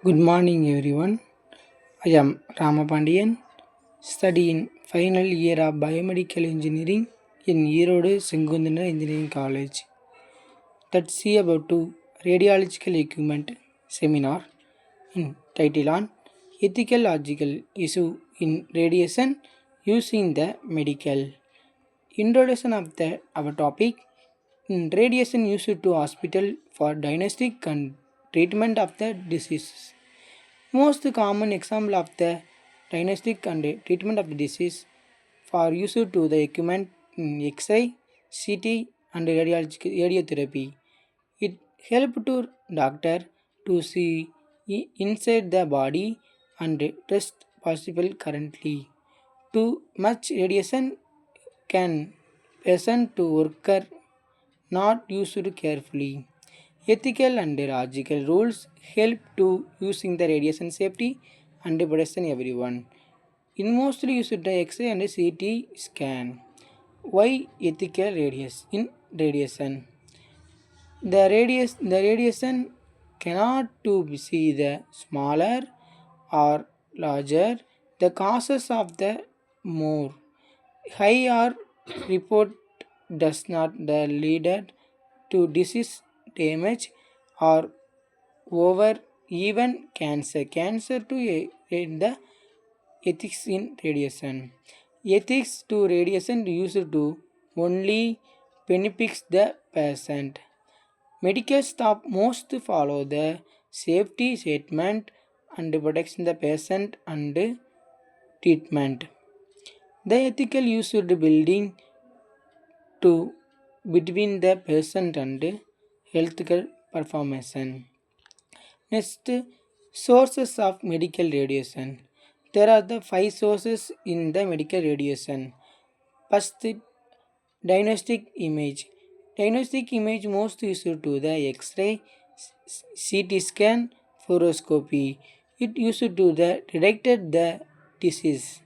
Good morning, everyone. I am Ramapandian, studying final year of biomedical engineering in Erode Sengundana Engineering College. Let's see about to radiological equipment seminar in title on ethical logical issue in radiation using the medical. Introduction of the our topic in radiation used to hospital for diagnostic and treatment of the diseases. Most common example of the diagnostic and treatment of the disease for use to the equipment in X-ray, CT, and radiotherapy. It help to doctor to see inside the body and test possible currently. Too much radiation can present to worker not used carefully. Ethical and logical rules help to using the radiation safety and protection everyone. In mostly used the X-ray and CT scan. Why ethical radiation? The radiation cannot to see the smaller or larger the causes of the more high or report does not the lead to disease damage or over even cancer. Cancer to in the ethics in radiation. Ethics to radiation used to only benefits the patient. Medical staff must follow the safety statement and protection the patient and treatment. The ethical used building to between the patient and healthcare performance. Next, sources of medical radiation. There are the five sources in the medical radiation. First, diagnostic image. Diagnostic image most used to the X-ray, CT scan, fluoroscopy. It used to the detected the disease.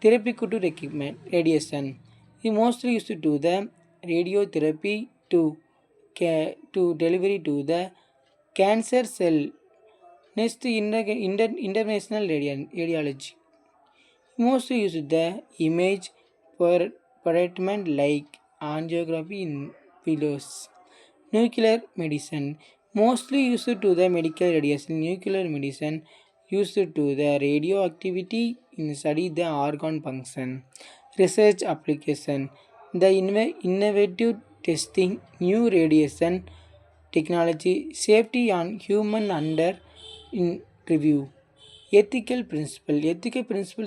Therapeutic equipment, radiation. It mostly used to the radiotherapy to delivery to the cancer cell. Next, international radiology. Mostly used the image for treatment like angiography in pillows. Nuclear medicine. Mostly used to the medical radiation. Nuclear medicine used to the radioactivity in study the organ function. Research application. The innovative testing new radiation technology safety on human under in review. Ethical principle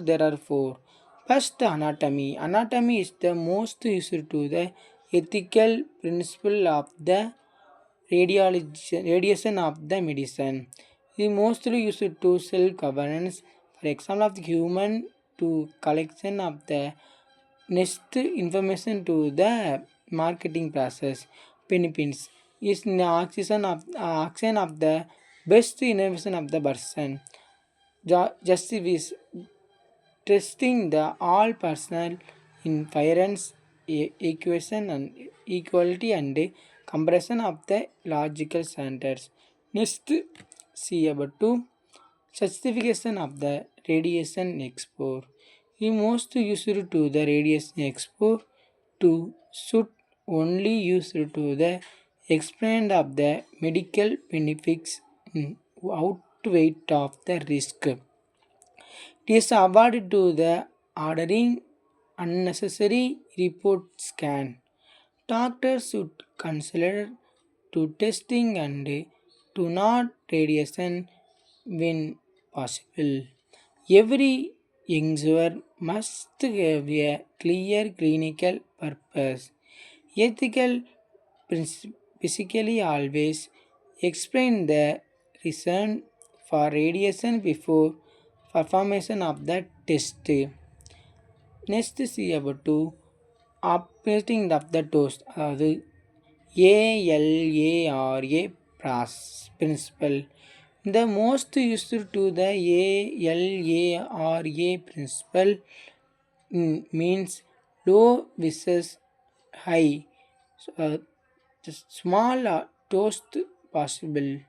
there are four. First, anatomy. Anatomy is the most used to the ethical principle of the radiation of the medicine. It mostly used to self governance. For example, of the human to collection of the next information to the marketing process. Philippines is the oxygen of the best innovation of the person. Justice is testing the all personnel in firearms equation and equality and comparison of the logical standards. Next, see about two certification of the radiation export. We most used to the radiation export to should only used to the explain of the medical benefits outweigh of the risk. It is awarded to the ordering unnecessary report scan. Doctors should consider to testing and to not radiation when possible. Every user must have a clear clinical purpose. Ethical physically always explain the reason for radiation before performation of the test. Next see about to operating of the toast அதாவது ALARA principle. The most used to the ALARA principle means low versus high. So, just small toast possible.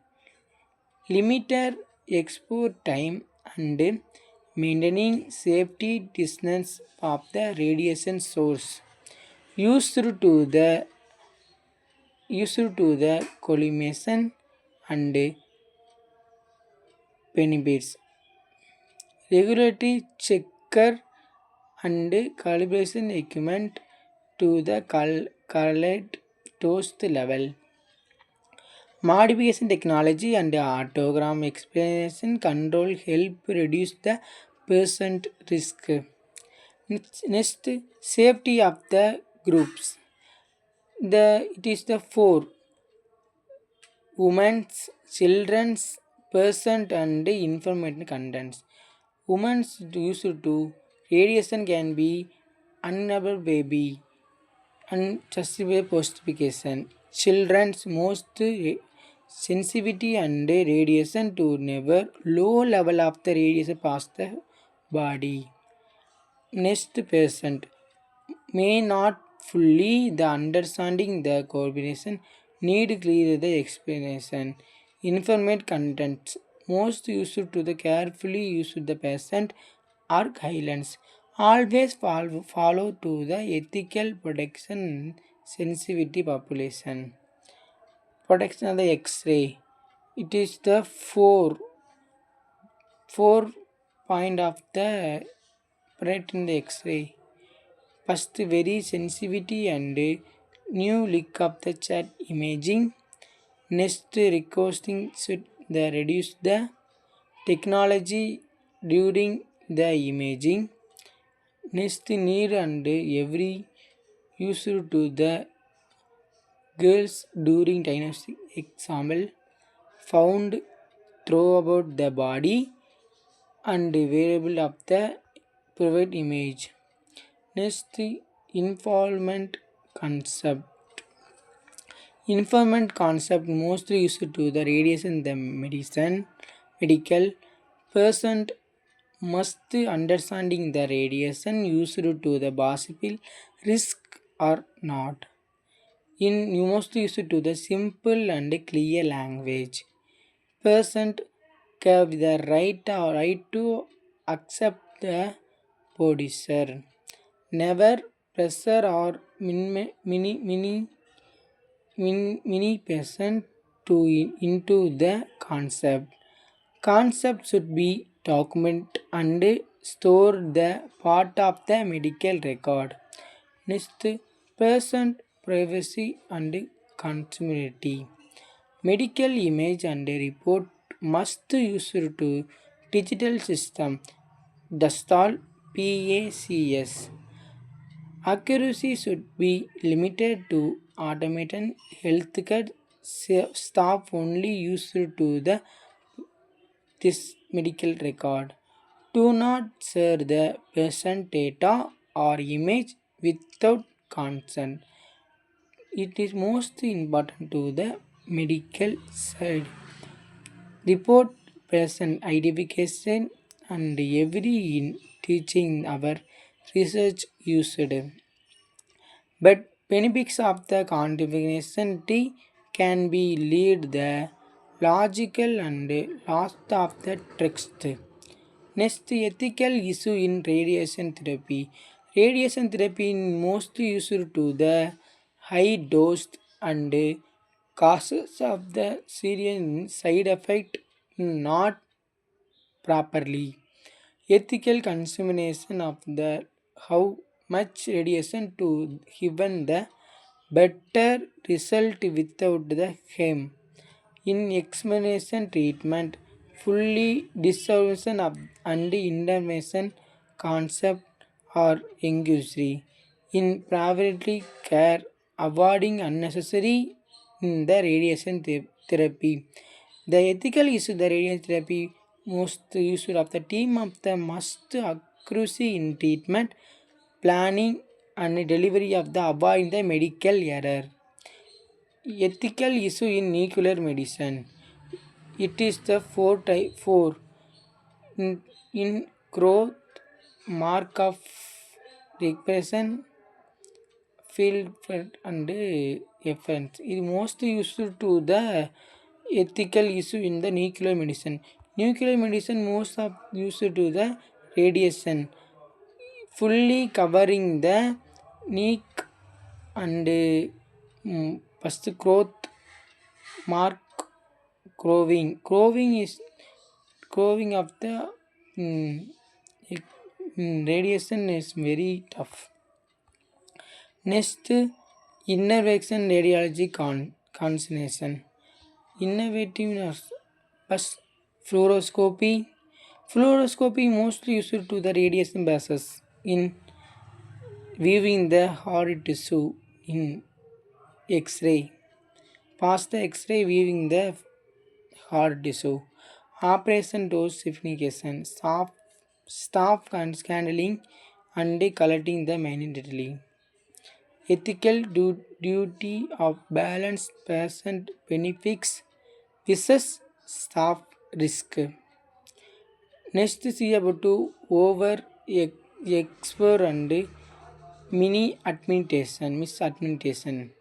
Limiter export time and maintaining safety distance of the radiation source used to the collimation and penibits. Regulatory checker and calibration equipment to the correlate toast level. Modification technology and autogram explanation control help reduce the percent risk. Next, safety of the groups. It is the four women's, children's, percent and information contents. Women's used to radiation can be unable baby unjustifiable postification. Children's most sensitivity and radiation to never low level of the radiation past the body. Next patient may not fully the understanding the combination need clear the explanation. Informate contents most used to the carefully used the patient or guidelines. Always follow to the ethical protection sensitivity population. Protection of the X-ray. It is the four point of the protect in the X-ray. First, very sensitivity and new look of the chat imaging. Next, requesting should the reduce the technology during the imaging. Next, need and every user to the girls during diagnostic example found throughout the body and variable of the private image. Next, involvement concept. Informant concept mostly used to the radiation the medical person must understanding the radiation used to the possible risk or not. In you must use to the simple and clear language. Person have the right to accept the producer. Never pressure or mini person to into the concept. Concept should be document and store the part of the medical record. Next, patient privacy and continuity. Medical image and report must use to digital system. Dastal PACS. Accuracy should be limited to automated healthcare staff only used to the this medical record. Do not share the patient data or image without consent. It is most important to the medical side. Report patient identification and every in teaching our research used. But benefits of the configuration can be lead the logical and lost of the text. Next, ethical issue in radiation therapy. Radiation therapy is mostly used to the high dose and causes of the serious side effect not properly. Ethical consideration of the how much radiation to given the better result without the harm. In explanation treatment, fully dissolution of and intervention concept or injury. In privately care, avoiding unnecessary in the radiation therapy. The ethical issue the radiation therapy most used of the team of the must accuracy in treatment, planning and delivery of the avoid the medical error. Ethical issue in nuclear medicine. It is the four in growth mark of repression field and effects. It most used to the ethical issue in the nuclear medicine. Nuclear medicine most of used to the radiation, fully covering the neck and first growth mark growing. Growing of the mm, radiation is very tough. Next, innervation radiology consideration. Innovative first fluoroscopy. Fluoroscopy mostly used to the radiation basis in viewing the hard tissue in X-ray. Past the X-ray viewing the hard tissue. Operation dose signification. Staff and scanning and collecting the manually. Ethical duty of balance patient benefits versus staff risk. Next see about to over explore and mini administration, misadministration.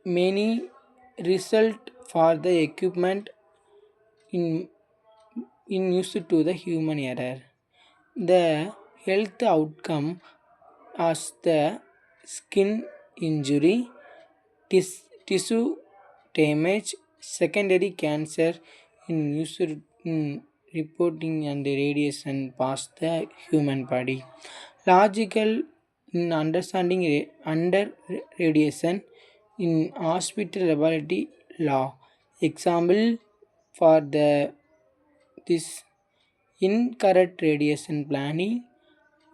Many result for the equipment in used to the human error. The health outcome as the skin injury, tissue damage, secondary cancer in used in reporting and radiation past the human body. Logical in understanding under radiation in hospital ability law. Example for the this incorrect radiation planning,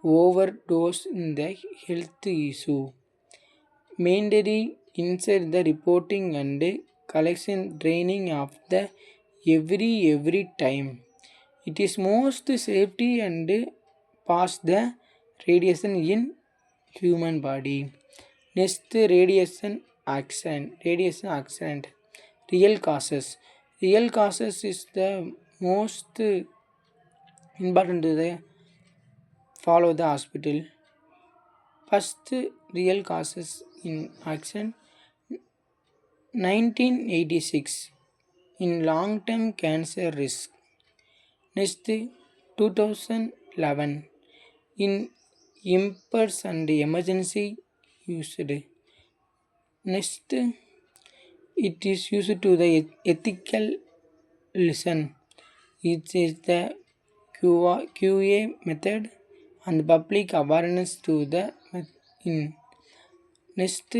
overdose in the health issue, mandatory inside the reporting and collection training of the every time. It is most safety and past the radiation in human body. Next radiation accident. Radiation accident. Real causes. Real causes is the most important to the follow the hospital. First real causes in accident 1986 in long term cancer risk. Next 2011 in impulse and emergency used. Next it is used to the ethical listen. It is the QA method and public awareness to the in. Next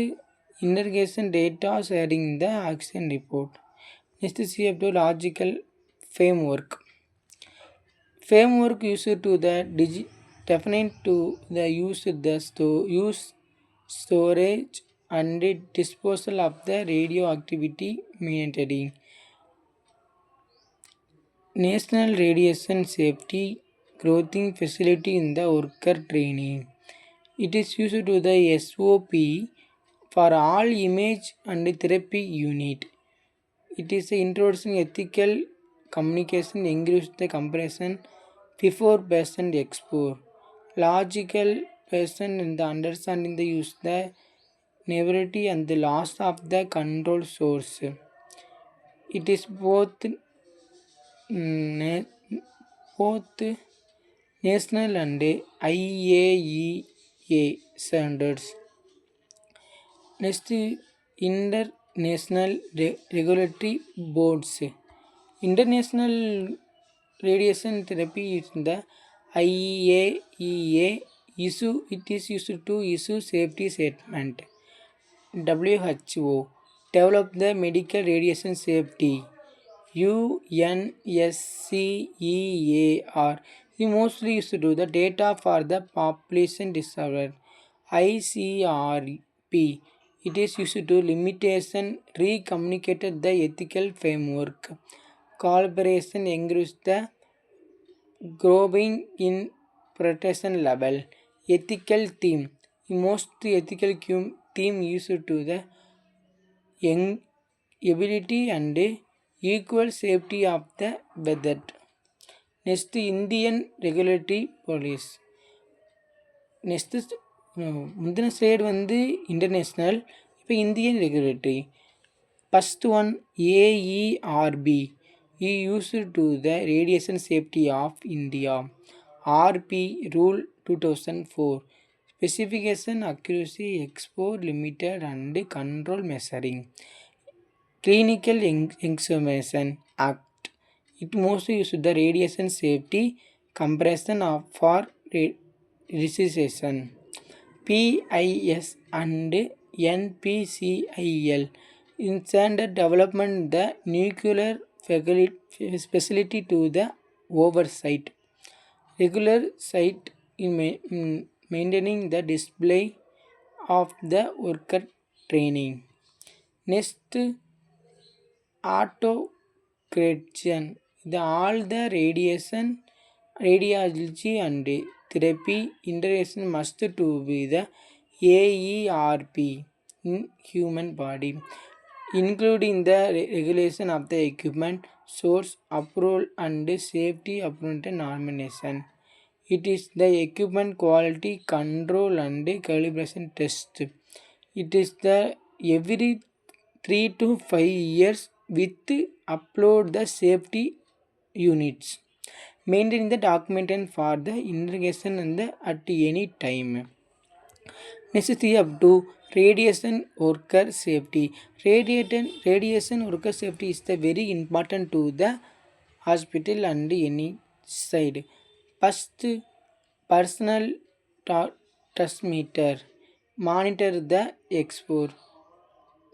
interrogation data sharing the action report. Next CFO logical framework. Framework used to the definite to the use storage and disposal of the radioactivity monitoring. National Radiation Safety Growing Facility in the worker training. It is used to the SOP for all image and therapy unit. It is introducing ethical communication, increase the comparison before patient explore. Logical patient in the understanding the use the naivety and the loss of the control source. It is na- both national and IAEA standards. Next, international regulatory boards. International radiation therapy is the IAEA issue. It is used to issue safety statement. WHO develop the medical radiation safety. UNSCEAR is mostly used to do the data for the population disorder. ICRP it is used to limitation recommunicated the ethical framework. Collaboration encourage the growing in protection level. Ethical team. Most ethical team used to the young ability and equal safety of the weather. Next Indian regulatory police. Next முந்தின slide வந்து international, இப்போ Indian regulatory. First one AERB used to the Radiation Safety of India (RP) Rule 2004. Specification accuracy explore limited and control measuring. Clinical Examination Act. It mostly uses the radiation safety comparison for resuscitation. PIS and NPCIL in standard development the nuclear facility to the oversight. Regular sight in maintaining the display of the worker training. Next, autocration. All the radiology and therapy interaction must to be the AERP in human body, including the regulation of the equipment, source approval and safety approval nomination. It is the equipment quality control and calibration test. It is the every 3 to 5 years with upload the safety units. Maintaining the documentation for the irrigation and at any time. Necessity up to radiation worker safety. Radiation worker safety is the very important to the hospital and any side. First, personal transmitter. Monitor the export.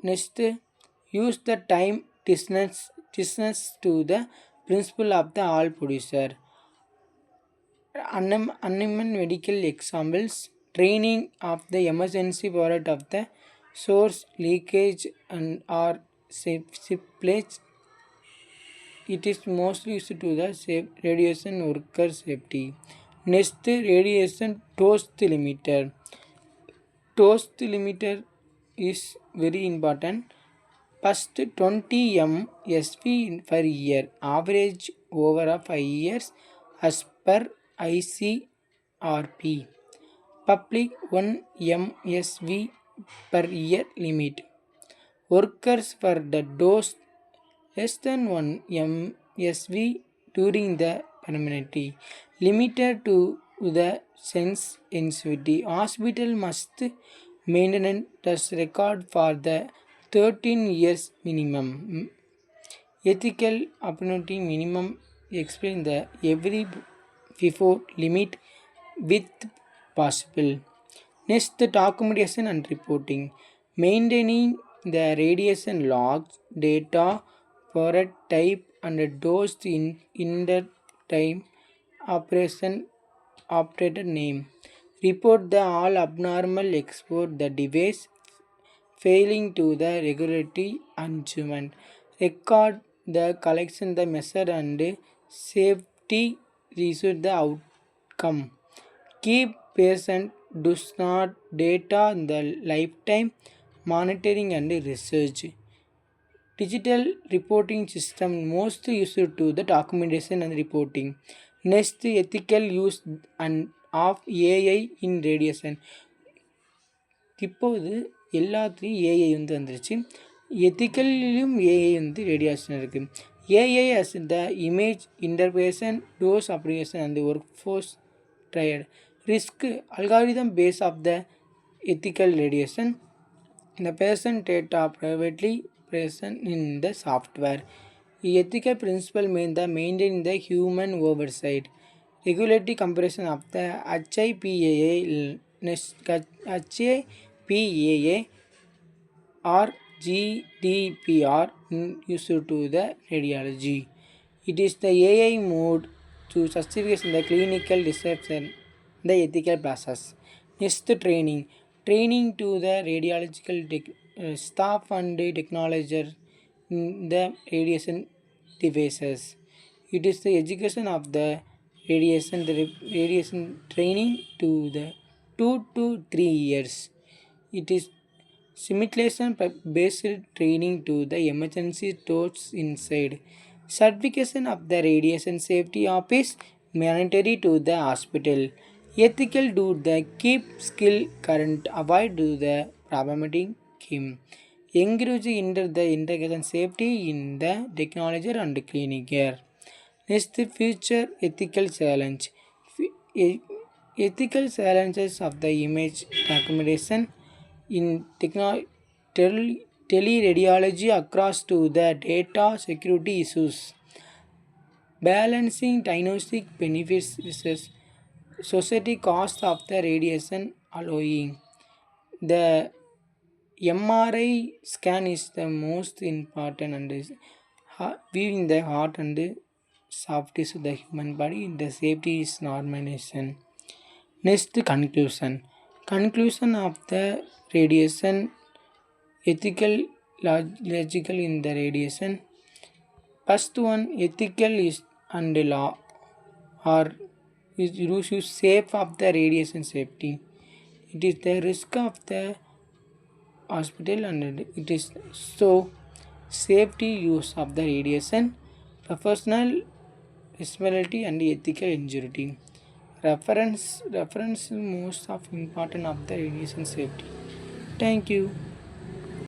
Next, use the time distance to the principle of the all producer. Unemployment medical examples, training of the emergency product of the source leakage and or slippage. It is mostly used to the radiation worker safety. Next, radiation dose limiter. Dose limiter is very important. First 20 mSv per year, average over a 5 years as per ICRP. Public 1 mSv per year limit. Workers for the dose less than 1 mSv during the permanency. Limited to the sensitivity. Hospital must maintain this record for the 13 years minimum. Ethical opportunity minimum explain the every before limit with possible. Next, the documentation and reporting. Maintaining the radiation logs, data, product type and dose in the time operation operator name. Report the all abnormal export the device failing to the regulatory achievement. Record the collection the measure and safety result the outcome. Keep patient does not data in the lifetime monitoring and research. Digital reporting system most used to the documentation and reporting. Next, ethical use and of AI in radiation. இப்போது எல்லாத்துலேயும் AI வந்துருச்சு. எத்திக்கல்லையும் AI radiation இருக்குது. AI as the image interpretation, dose application and the workforce triad. Risk algorithm base of the ethical radiation. The patient data privately present in the software. The ethical principle mean the maintain the human oversight. Regulatory comparison of the HIPAA or GDPR used to the radiology. It is the AI mode to certification the clinical reception, the ethical process. Next, training. Training to the radiological staff and technology in the radiation devices. It is the education of the radiation training to the 2 to 3 years. It is simulation based training to the emergency thoughts inside. Certification of the radiation safety office mandatory to the hospital. Ethical do the keep skill current avoid do the problematic him. encourage into the integration safety in the technology and clinic care. Next, future ethical challenge. Ethical challenges of the image documentation in teleradiology across to the data security issues. Balancing diagnostic benefits versus society cost of the radiation allowing. The MRI scan is the most important and is viewing the heart and the soft tissue of the human body. The safety is normalization. Next conclusion. Conclusion of the radiation ethical logical in the radiation. First one ethical is and law or is use safe of the radiation safety. It is the risk of the hospital and it is so safety use of the radiation, professional responsibility and ethical injury. Reference most of important of the radiation safety. Thank you.